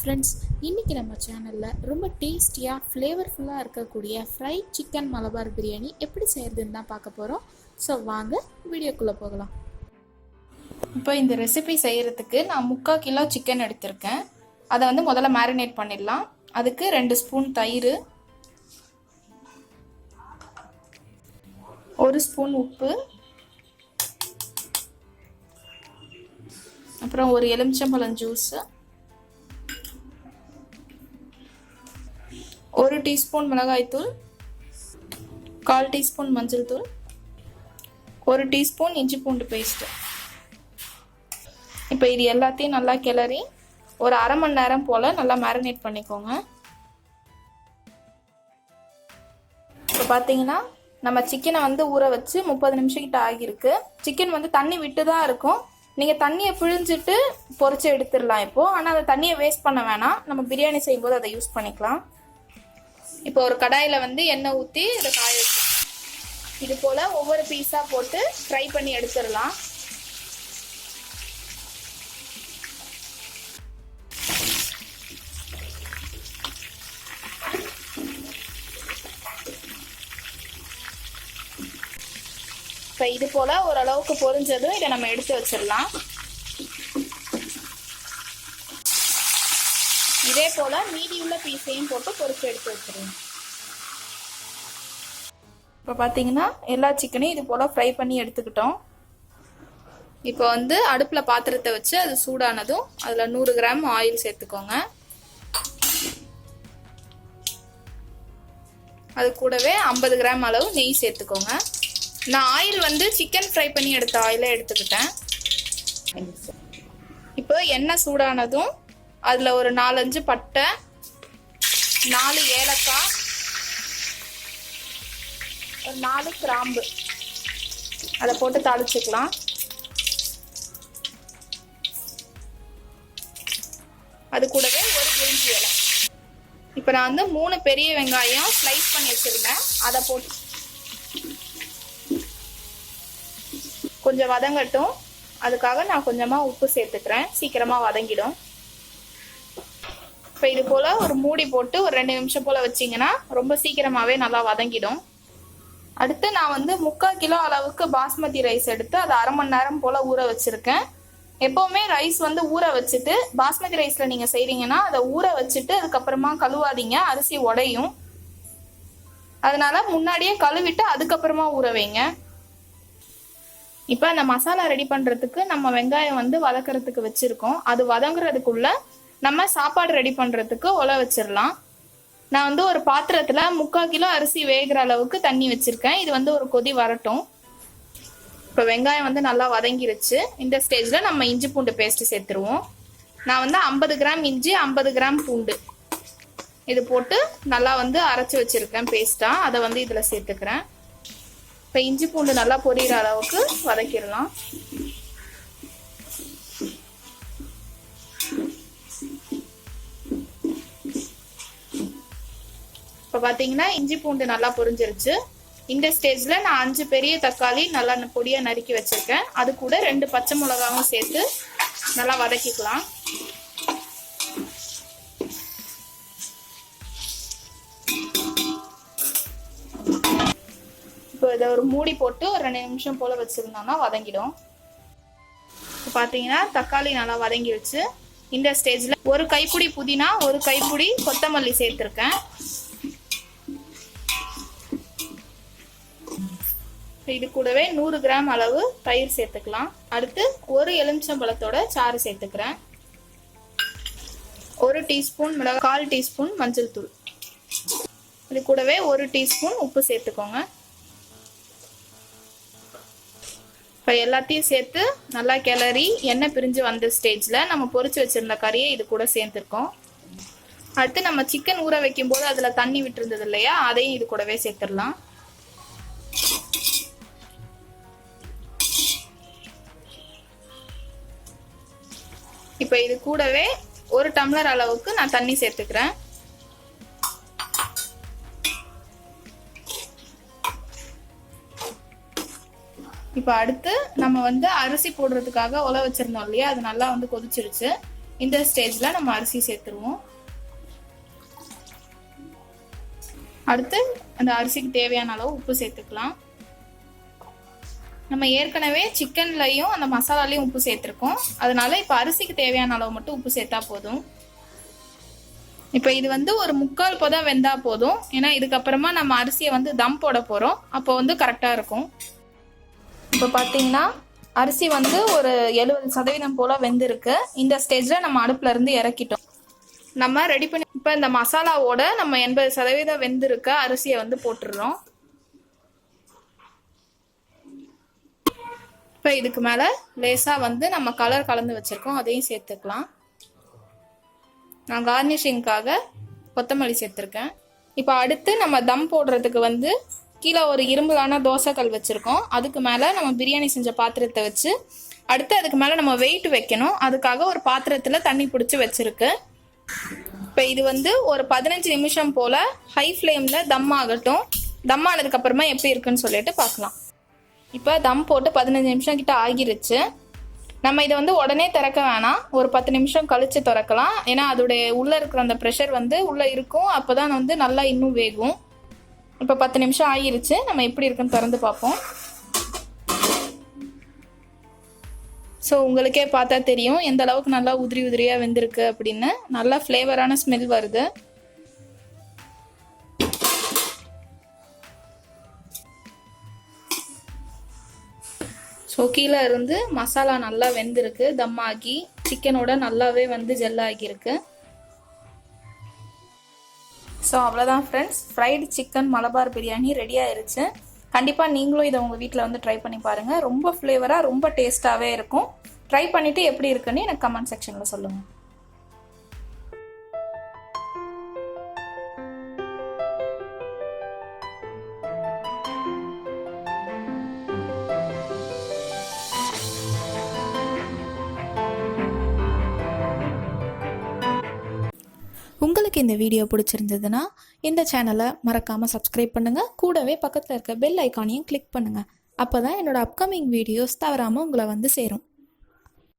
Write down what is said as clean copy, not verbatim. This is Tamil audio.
ஃப்ரெண்ட்ஸ், இன்றைக்கி நம்ம சேனலில் ரொம்ப டேஸ்டியாக ஃப்ளேவர்ஃபுல்லாக இருக்கக்கூடிய ஃப்ரைட் சிக்கன் மலபார் பிரியாணி எப்படி செய்கிறதுன்னு தான் பார்க்க போகிறோம். ஸோ வாங்க வீடியோக்குள்ளே போகலாம். இப்போ இந்த ரெசிபி செய்கிறதுக்கு நான் 3/4 கிலோ சிக்கன் எடுத்திருக்கேன். அதை வந்து முதல்ல மேரினேட் பண்ணிடலாம். அதுக்கு 2 ஸ்பூன் தயிர், 1 ஸ்பூன் உப்பு, அப்புறம் ஒரு எலுமிச்சம்பழம் ஜூஸு, 1 டீஸ்பூன் மிளகாய்த்தூள், 1/4 டீஸ்பூன் மஞ்சள் தூள், 1 டீஸ்பூன் இஞ்சி பூண்டு பேஸ்ட்டு. இப்போ இது எல்லாத்தையும் நல்லா கிளறி ஒரு அரை மணி நேரம் போல் நல்லா மேரினேட் பண்ணிக்கோங்க. இப்போ பார்த்தீங்கன்னா நம்ம சிக்கனை வந்து ஊற வச்சு 30 நிமிஷம் கிட்ட ஆகியிருக்கு. சிக்கன் வந்து தண்ணி விட்டு தான் இருக்கும். நீங்கள் தண்ணியை பிழிஞ்சிட்டு பொரிச்சு எடுத்துடலாம் இப்போது. ஆனால் அந்த தண்ணியை வேஸ்ட் பண்ண வேணாம், நம்ம பிரியாணி செய்யும்போது அதை யூஸ் பண்ணிக்கலாம். இப்போ ஒரு கடாயில் வந்து எண்ணெய் ஊற்றி இதை காய வச்சு இது போல் ஒவ்வொரு பீஸாக போட்டு ஃப்ரை பண்ணி எடுத்துடலாம். இப்போ இது போல் ஓரளவுக்கு பொரிஞ்சதும் இதை நம்ம எடுத்து வச்சிடலாம். இதே போல் மீதி உள்ள பீஸையும் போட்டு பொரிச்சு எடுத்து வச்சிடலாம். இப்போ பார்த்தீங்கன்னா எல்லா சிக்கனையும் இது போல் ஃப்ரை பண்ணி எடுத்துக்கிட்டோம். இப்போ வந்து அடுப்பில் பாத்திரத்தை வச்சு அது சூடானதும் அதில் 100 கிராம் ஆயில் சேர்த்துக்கோங்க. அது கூடவே 50 கிராம் அளவு நெய் சேர்த்துக்கோங்க. நான் ஆயில் வந்து சிக்கன் ஃப்ரை பண்ணி எடுத்த ஆயிலை எடுத்துக்கிட்டேன். இப்போ எண்ணெய் சூடானதும் அதில் ஒரு 4-5 பட்டை, 4 ஏலக்காய், ஒரு 4 கிராம்பு அதை போட்டு தாளிச்சுக்கலாம். அது கூடவே ஒரு பிரிஞ்சி இலை. இப்போ நான் வந்து 3 பெரிய வெங்காயம் ஸ்லைஸ் பண்ணி வச்சிருந்தேன். அதை போட்டு கொஞ்சம் வதங்கட்டும். அதுக்காக நான் கொஞ்சமாக உப்பு சேர்த்துக்கிறேன், சீக்கிரமாக வதங்கிடும். இப்போ இது போல் ஒரு மூடி போட்டு ஒரு 2 நிமிஷம் போல் வச்சிங்கன்னா ரொம்ப சீக்கிரமாகவே நல்லா வதங்கிடும். அடுத்து நான் வந்து 3/4 கிலோ அளவுக்கு பாஸ்மதி ரைஸ் எடுத்து அதை அரை மணி நேரம் போல் ஊற வச்சுருக்கேன். எப்போவுமே ரைஸ் வந்து ஊற வச்சுட்டு, பாஸ்மதி ரைஸில் நீங்கள் செய்கிறீங்கன்னா அதை ஊற வச்சுட்டு அதுக்கப்புறமா கழுவாதீங்க, அரிசி உடையும். அதனால முன்னாடியே கழுவிட்டு அதுக்கப்புறமா ஊற வைங்க. இப்போ அந்த மசாலா ரெடி பண்ணுறதுக்கு நம்ம வெங்காயம் வந்து வதக்கிறதுக்கு வச்சுருக்கோம். அது வதங்குறதுக்குள்ள நம்ம சாப்பாடு ரெடி பண்ணுறதுக்கு ஒலை வச்சிடலாம். நான் வந்து ஒரு பாத்திரத்தில் 3/4 கிலோ அரிசி வேகிற அளவுக்கு தண்ணி வச்சுருக்கேன். இது வந்து ஒரு கொதி வரட்டும். இப்போ வெங்காயம் வந்து நல்லா வதங்கிருச்சு. இந்த ஸ்டேஜில் நம்ம இஞ்சி பூண்டு பேஸ்ட்டு சேர்த்துருவோம். நான் வந்து 50 கிராம் இஞ்சி, 50 கிராம் பூண்டு இது போட்டு நல்லா வந்து அரைச்சி வச்சுருக்கேன் பேஸ்ட்டாக. அதை வந்து இதில் சேர்த்துக்கிறேன். இப்போ இஞ்சி பூண்டு நல்லா பொரியிற அளவுக்கு வதக்கிடலாம். இப்போ பார்த்தீங்கன்னா இஞ்சி பூண்டு நல்லா பொரிஞ்சிருச்சு. இந்த ஸ்டேஜில் நான் 5 பெரிய தக்காளி நல்லா பொடியாக நறுக்கி வச்சுருக்கேன். அது கூட 2 பச்சை மிளகாவும் சேர்த்து நல்லா வதக்கிக்கலாம். இப்போ இதை ஒரு மூடி போட்டு ஒரு 2 நிமிஷம் போல் வச்சுருந்தோம்னா வதங்கிடும். இப்போ பார்த்தீங்கன்னா தக்காளி நல்லா வதங்கிடுச்சு. இந்த ஸ்டேஜில் ஒரு கைப்பிடி புதினா, ஒரு கைப்பிடி கொத்தமல்லி சேர்த்துருக்கேன். இது கூடவே 100 கிராம் அளவு தயிர் சேர்த்துக்கலாம். அடுத்து ஒரு எலுமிச்சம்பழத்தோட சாறு சேர்த்துக்கிறேன். 1 டீஸ்பூன் மிளகாய், 1/4 டீஸ்பூன் மஞ்சள் தூள், இது கூடவே 1 டீஸ்பூன் உப்பு சேர்த்துக்கோங்க. இப்போ எல்லாத்தையும் சேர்த்து நல்லா கிளறி எண்ணெய் பிரிஞ்சு வந்த ஸ்டேஜில் நம்ம பொரிச்சு வச்சிருந்த கறியை இது கூட சேர்த்துருக்கோம். அடுத்து நம்ம சிக்கன் ஊற வைக்கும் போது அதில் தண்ணி விட்டுருந்தது இல்லையா, அதையும் இது கூடவே சேர்த்துடலாம். இப்போ இது கூடவே 1 டம்ளர் அளவுக்கு நான் தண்ணி சேர்த்துக்கிறேன். இப்போ அடுத்து நம்ம வந்து அரிசி போடுறதுக்காக உல வச்சிருந்தோம் இல்லையா, அது நல்லா வந்து கொதிச்சிருச்சு. இந்த ஸ்டேஜில் நம்ம அரிசி சேர்த்துருவோம். அடுத்து அந்த அரிசிக்கு தேவையான அளவு உப்பு சேர்த்துக்கலாம். நம்ம ஏற்கனவே சிக்கன்லையும் அந்த மசாலாலையும் உப்பு சேர்த்துருக்கோம். அதனால இப்போ அரிசிக்கு தேவையான அளவு மட்டும் உப்பு சேர்த்தா போதும். இப்போ இது வந்து ஒரு 3/4 பதம் வெந்தா போதும். ஏன்னா இதுக்கப்புறமா நம்ம அரிசியை வந்து தம் போட போகிறோம். அப்போ வந்து கரெக்டாக இருக்கும். இப்போ பார்த்தீங்கன்னா அரிசி வந்து ஒரு 70% போல் வெந்திருக்கு. இந்த ஸ்டேஜில் நம்ம அடுப்புல இருந்து இறக்கிட்டோம். நம்ம ரெடி பண்ணி இப்போ இந்த மசாலாவோட நம்ம 80% வெந்திருக்க அரிசியை வந்து போட்டுடுறோம். இப்போ இதுக்கு மேலே லேசாக வந்து நம்ம கலர் கலந்து வச்சுருக்கோம், அதையும் சேர்த்துக்கலாம். நான் கார்னிஷிங்காக கொத்தமல்லி சேர்த்துருக்கேன். இப்போ அடுத்து நம்ம தம் போடுறதுக்கு வந்து கீழே ஒரு இரும்புலான தோசைக்கல் வச்சுருக்கோம். அதுக்கு மேலே நம்ம பிரியாணி செஞ்ச பாத்திரத்தை வச்சு அடுத்து அதுக்கு மேலே நம்ம வெயிட் வைக்கணும். அதுக்காக ஒரு பாத்திரத்தில் தண்ணி பிடிச்சி வச்சுருக்கு. இப்போ இது வந்து ஒரு 15 நிமிஷம் போல் ஹை ஃப்ளேமில் தம் ஆகட்டும். தம் ஆனதுக்கப்புறமா எப்படி இருக்குன்னு சொல்லிட்டு பார்க்கலாம். இப்போ தம் போட்டு 15 நிமிஷம் கிட்ட ஆகிருச்சு. நம்ம இதை வந்து உடனே திறக்க வேணாம், ஒரு 10 நிமிஷம் கழித்து திறக்கலாம். ஏன்னா அதோடைய உள்ளே இருக்கிற அந்த ப்ரெஷர் வந்து உள்ளே இருக்கும். அப்போ தான் வந்து நல்லா இன்னும் வேகும். இப்போ 10 நிமிஷம் ஆகிருச்சு. நம்ம எப்படி இருக்குன்னு திறந்து பார்ப்போம். ஸோ உங்களுக்கே பார்த்தா தெரியும் எந்த அளவுக்கு நல்லா உதிரி உதிரியாக வெந்திருக்கு அப்படின்னு. நல்லா ஃப்ளேவரான ஸ்மெல் வருது. ஸோ கீழே இருந்து மசாலா நல்லா வெந்திருக்கு, தம்மாகி சிக்கனோட நல்லாவே வந்து ஜெல்லாகிருக்கு. ஸோ அவ்வளோதான் friends, fried chicken Malabar biryani ready ஆயிருச்சு. கண்டிப்பாக நீங்களும் இதை உங்கள் வீட்டில் வந்து ட்ரை பண்ணி பாருங்கள். ரொம்ப ஃப்ளேவராக ரொம்ப டேஸ்ட்டாகவே இருக்கும். ட்ரை பண்ணிவிட்டு எப்படி இருக்குன்னு எனக்கு கமெண்ட் செக்ஷனில் சொல்லுங்கள். உங்களுக்கு இந்த வீடியோ பிடிச்சிருந்ததுன்னா இந்த சேனலை மறக்காமல் சப்ஸ்கிரைப் பண்ணுங்கள். கூடவே பக்கத்தில் இருக்க பெல் ஐக்கானையும் கிளிக் பண்ணுங்கள். அப்போ தான் என்னோடய அப்கமிங் வீடியோஸ் தவறாமல் உங்களை வந்து சேரும்.